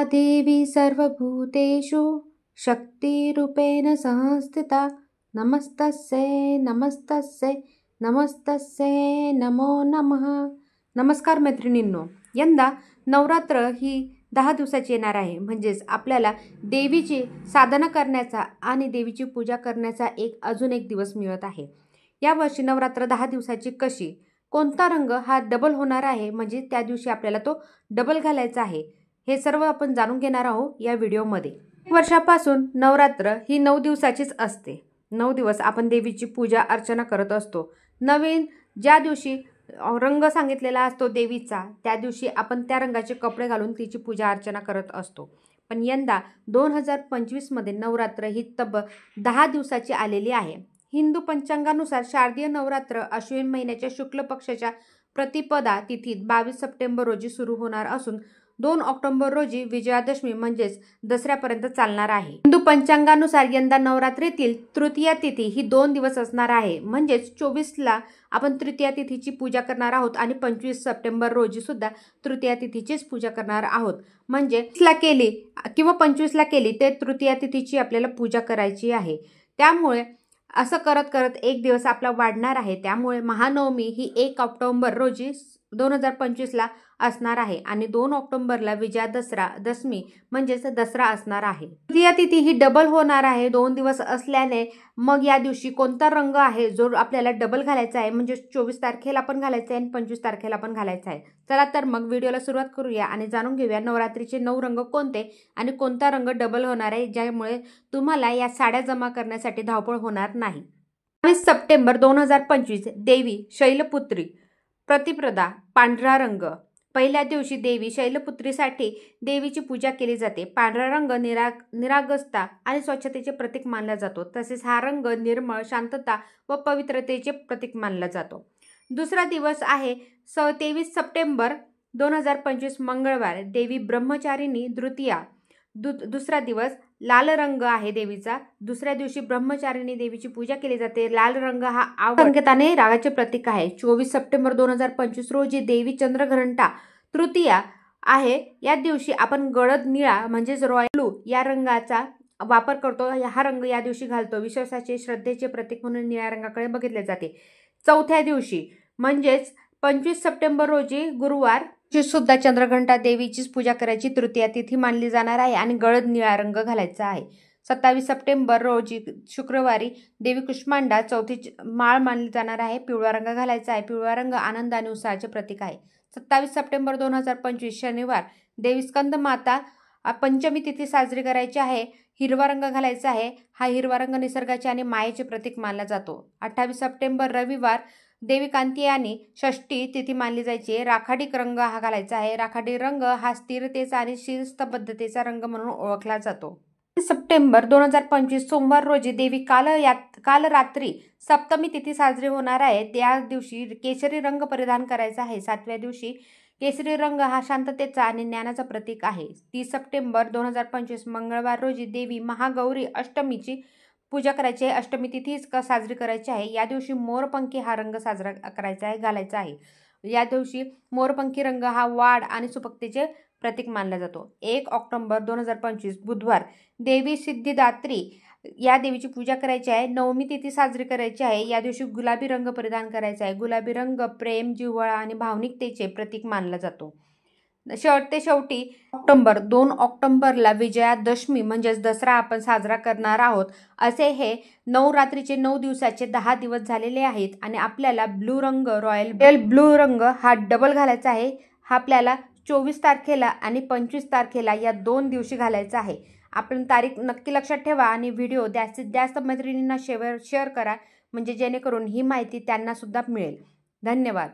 देवी सर्वभूतेषु शक्तिरूपेण संस्थिता नमस्तस्यै नमस्तस्यै नमस्तस्यै नमो नमः। नमस्कार मैत्रिणींनो, यंदा नवरात्र ही 10 दिवसाची येणार आहे। म्हणजेच आपल्याला देवीची साधना करण्याचा आणि देवीची पूजा करण्याचा अजून एक दिवस मिळत आहे। या वर्षी नवरात्र 10 दिवसाची कशी, कोणता रंग हा डबल होणार आहे, म्हणजे त्या दिवशी आपल्याला तो डबल घालायचा आहे, हे सर्व आपण जाणून घेणार आहोत या व्हिडिओमध्ये। वर्षापासून नवरात्र ही 9 दिवसाचीच असते। 9 दिवस आपण देवीची पूजा अर्चना करत असतो। नवीन ज्या दिवशी रंग सांगितलेला असतो देवीचा, त्या दिवशी आपण त्या रंगाचे कपडे घालून तिची पूजा अर्चना करत असतो। पण यंदा 2025 मध्ये नवरात्र ही तब्बल 10 दिवसाची आलेली आहे। हिंदू पंचांगानुसार शारदीय नवरात्र अश्विन महिन्याच्या शुक्ल पक्षाच्या प्रतिपदा तिथीत 22 सप्टेंबर रोजी सुरू होणार असून 2 ऑक्टोबर रोजी विजयादशमी म्हणजेच दसऱ्यापर्यंत चालणार आहे। हिंदू पंचांगानुसार यंदा नवरात्रीतील तृतीया तिथी ही 2 दिवस असणार आहे। म्हणजेच 24ला आपण तृतीया तिथीची पूजा करणार आहोत आणि 25 सप्टेंबर रोजी सुद्धा तृतीया तिथीचीच पूजा करणार आहोत। म्हणजे 20ला केली किंवा 25ला केली ते तृतीया तिथीची आपल्याला पूजा करायची आहे। त्यामुळे असं करत करत एक दिवस आपला वाढणार आहे। त्यामुळे महानवमी ही 1 ऑक्टोबर रोजी 2025ला असणार आहे आणि 2 ऑक्टोबरला विजयादशमी म्हणजेच दसरा असणार आहे। तृतीया तिथी ही डबल होणार आहे 2 दिवस असल्याने। मग या दिवशी कोणता रंग आहे जो आपल्याला डबल घालायचा आहे, म्हणजे 24 तारखेला पण घालायचा आहे आणि 25 तारखेला पण घालायचा आहे। चला तर मग व्हिडिओला सुरुवात करूया आणि जाणून घेऊया नवरात्रीचे 9 रंग कोणते आणि कोणता रंग डबल होणार आहे, ज्यामुळे तुम्हाला या साड्या जमा करण्यासाठी धावपळ होणार नाही। 22 सप्टेंबर 2025 देवी शैलपुत्री प्रतिपदा पांढरा रंग। पहिल्या दिवशी देवी शैलपुत्रीसाठी देवीची पूजा केली जाते। पांढरा रंग निरागसता आणि स्वच्छतेचे प्रतीक मानला जातो। तसेच हा रंग निर्मळ, शांतता व पवित्रतेचे प्रतीक मानला जातो। दुसरा दिवस आहे 23 सप्टेंबर 2025 मंगळवार देवी ब्रह्मचारिणी द्वितीया। दुसरा दिवस लाल रंग आहे देवीचा। दुसऱ्या दिवशी ब्रह्मचारिणी देवीची पूजा केली जाते। लाल रंग हा संकेताने रागाचे प्रतीक आहे। 24 सप्टेंबर 2025 रोजी देवी चंद्रघंटा तृतीया आहे। या दिवशी आपण गडद निळा म्हणजेच रॉयल ब्लू या रंगाचा वापर करतो। हा रंग या दिवशी घालतो। विश्वासाचे, श्रद्धेचे प्रतीक म्हणून निळ्या रंगाकडे बघितले जाते। चौथ्या दिवशी म्हणजेच 25 सप्टेंबर रोजी गुरुवार सुद्धा चंद्रघंटा देवीचीच पूजा करायची तृतीया तिथी मानली जाणार आहे आणि गडद निळा रंग घालायचा आहे। 27 सप्टेंबर रोजी शुक्रवारी देवी कुष्मांडा चौथी माळ मानली जाणार आहे। पिवळा रंग घालायचा आहे। पिवळा रंग आनंद आणि उत्साहाचे प्रतीक आहे। 27 सप्टेंबर 2025 शनिवार देवी स्कंद माता पंचमी तिथी साजरी करायची आहे। हिरवा रंग घालायचा आहे। हा हिरवा रंग निसर्गाचे आणि मायेचे प्रतीक मानला जातो। 28 सप्टेंबर रविवार देवी कांतियानी षष्ठी तिथी मानली जायची। राखाडी रंग हा घालायचा आहे। राखाडी रंग हा स्थिरतेचा आणि शिस्तबद्धतेचा रंग म्हणून ओळखला जातो। सप्टेंबर 2025 सोमवार रोजी देवी काल रात्री सप्तमी तिथी साजरी होणार आहे। त्या दिवशी केशरी रंग परिधान करायचा आहे। 7व्या दिवशी केशरी रंग हा शांततेचा आणि ज्ञानाचा प्रतीक आहे। 30 सप्टेंबर 2025 मंगळवार रोजी देवी महागौरी अष्टमीची पूजा करायची आहे। अष्टमी तिथी साजरी करायची आहे। या दिवशी मोरपंखी हा रंग साजरा करायचा आहे, घालायचा आहे। या दिवशी मोरपंखी रंग हा वाढ आणि सुपक्तेचे प्रतीक मानला जातो। 1 ऑक्टोबर 2025 बुधवार देवी सिद्धिदात्री या देवीची पूजा करायची आहे। नवमी तिथी साजरी करायची आहे। या दिवशी गुलाबी रंग परिधान करायचा आहे। गुलाबी रंग प्रेम, जिव्हाळा आणि भावनिकतेचे प्रतीक मानला जातो। शेवटी 2 ऑक्टोबरला विजयादशमी म्हणजेच दसरा आपण साजरा करणार आहोत। असे हे नवरात्रीचे 9 दिवसाचे 10 दिवस झालेले आहेत आणि आपल्याला ब्लू रंग रॉयल ब्लू रंग हा डबल घालायचा आहे। हा आपल्याला 24 तारखेला आणि 25 तारखेला या 2 दिवशी घालायचा आहे। आपण तारीख नक्की लक्षात ठेवा आणि व्हिडिओ जास्तीत जास्त मैत्रिणींना शेअर करा, म्हणजे जेणेकरून ही माहिती त्यांना सुद्धा मिळेल। धन्यवाद।